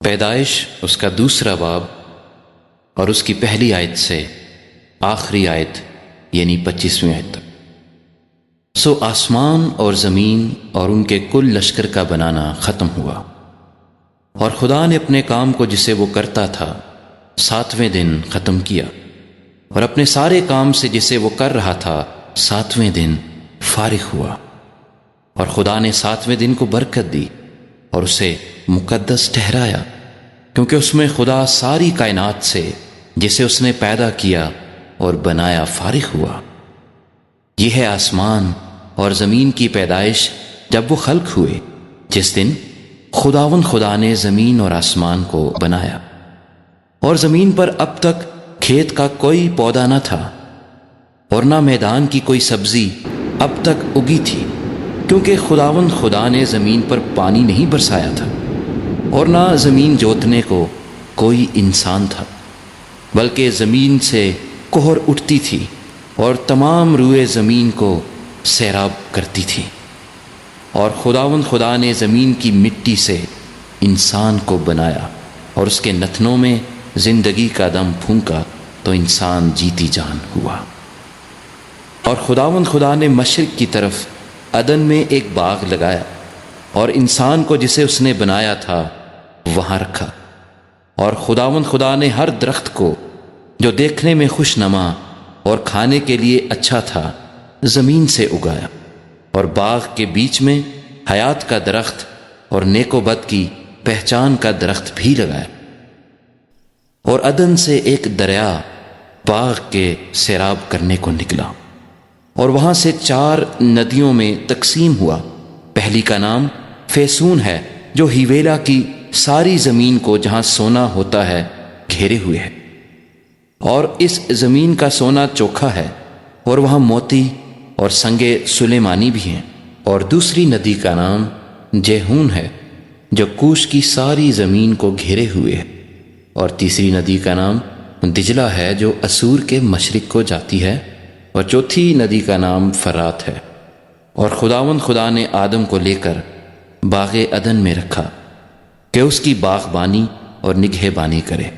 پیدائش اس کا دوسرا باب اور اس کی پہلی آیت سے آخری آیت یعنی 25ویں آیت تک۔ سو آسمان اور زمین اور ان کے کل لشکر کا بنانا ختم ہوا، اور خدا نے اپنے کام کو جسے وہ کرتا تھا 7ویں دن ختم کیا، اور اپنے سارے کام سے جسے وہ کر رہا تھا 7ویں دن فارغ ہوا۔ اور خدا نے 7ویں دن کو برکت دی اور اسے مقدس ٹھہرایا، کیونکہ اس میں خدا ساری کائنات سے جسے اس نے پیدا کیا اور بنایا فارغ ہوا۔ یہ ہے آسمان اور زمین کی پیدائش جب وہ خلق ہوئے، جس دن خدا نے زمین اور آسمان کو بنایا۔ اور زمین پر اب تک کھیت کا کوئی پودا نہ تھا، اور نہ میدان کی کوئی سبزی اب تک اگی تھی، کیونکہ خدا نے زمین پر پانی نہیں برسایا تھا، اور نہ زمین جوتنے کو کوئی انسان تھا، بلکہ زمین سے کہر اٹھتی تھی اور تمام روئے زمین کو سیراب کرتی تھی۔ اور خدا نے زمین کی مٹی سے انسان کو بنایا اور اس کے نتنوں میں زندگی کا دم پھونکا تو انسان جیتی جان ہوا۔ اور خدا نے مشرق کی طرف عدن میں ایک باغ لگایا، اور انسان کو جسے اس نے بنایا تھا وہاں رکھا۔ اور خدا نے ہر درخت کو جو دیکھنے میں خوش نما اور کھانے کے لیے اچھا تھا زمین سے اگایا، اور باغ کے بیچ میں حیات کا درخت اور نیک و بد کی پہچان کا درخت بھی لگایا۔ اور عدن سے ایک دریا باغ کے سیراب کرنے کو نکلا، اور وہاں سے 4 ندیوں میں تقسیم ہوا۔ پہلی کا نام فیسون ہے، جو ہیویلا کی ساری زمین کو جہاں سونا ہوتا ہے گھیرے ہوئے ہے، اور اس زمین کا سونا چوکھا ہے، اور وہاں موتی اور سنگے سلیمانی بھی ہیں۔ اور دوسری ندی کا نام جیہون ہے، جو کوش کی ساری زمین کو گھیرے ہوئے ہے۔ اور تیسری ندی کا نام دجلہ ہے، جو اسور کے مشرق کو جاتی ہے۔ اور چوتھی ندی کا نام فرات ہے۔ اور خدا نے آدم کو لے کر باغ عدن میں رکھا کہ اس کی باغبانی اور نگہبانی کرے۔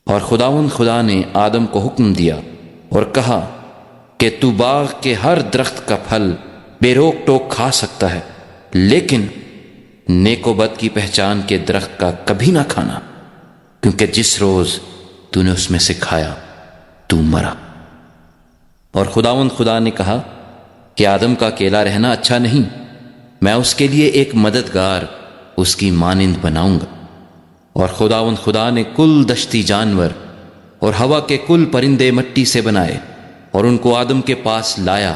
اور خدا نے آدم کو حکم دیا اور کہا کہ تو باغ کے ہر درخت کا پھل بے روک ٹوک کھا سکتا ہے، لیکن نیک و بد کی پہچان کے درخت کا کبھی نہ کھانا، کیونکہ جس روز تو نے اس میں سے کھایا تو مرا۔ اور خدا نے کہا کہ آدم کا اکیلا رہنا اچھا نہیں، میں اس کے لیے ایک مددگار اس کی مانند بناؤں گا۔ اور خدا نے کل دشتی جانور اور ہوا کے کل پرندے مٹی سے بنائے، اور ان کو آدم کے پاس لایا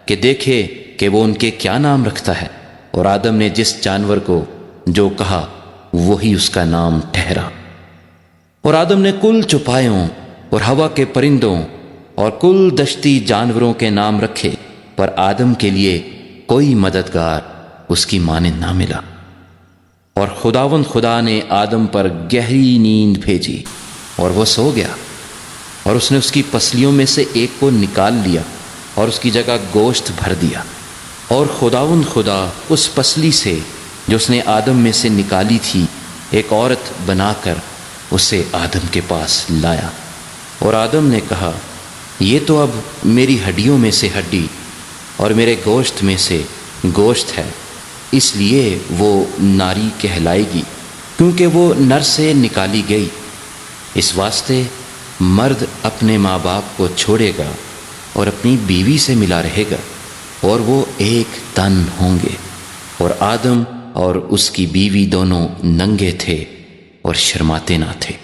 کہ دیکھے کہ وہ ان کے کیا نام رکھتا ہے۔ اور آدم نے جس جانور کو جو کہا وہی اس کا نام ٹھہرا۔ اور آدم نے کل چوپایوں اور ہوا کے پرندوں اور کل دشتی جانوروں کے نام رکھے، پر آدم کے لیے کوئی مددگار اس کی مانند نہ ملا۔ اور خدا نے آدم پر گہری نیند بھیجی اور وہ سو گیا، اور اس نے اس کی پسلیوں میں سے ایک کو نکال لیا اور اس کی جگہ گوشت بھر دیا۔ اور خدا اس پسلی سے جو اس نے آدم میں سے نکالی تھی ایک عورت بنا کر اسے آدم کے پاس لایا۔ اور آدم نے کہا، یہ تو اب میری ہڈیوں میں سے ہڈی اور میرے گوشت میں سے گوشت ہے، اس لیے وہ ناری کہلائے گی، کیونکہ وہ نر سے نکالی گئی۔ اس واسطے مرد اپنے ماں باپ کو چھوڑے گا اور اپنی بیوی سے ملا رہے گا، اور وہ ایک تن ہوں گے۔ اور آدم اور اس کی بیوی دونوں ننگے تھے اور شرماتے نہ تھے۔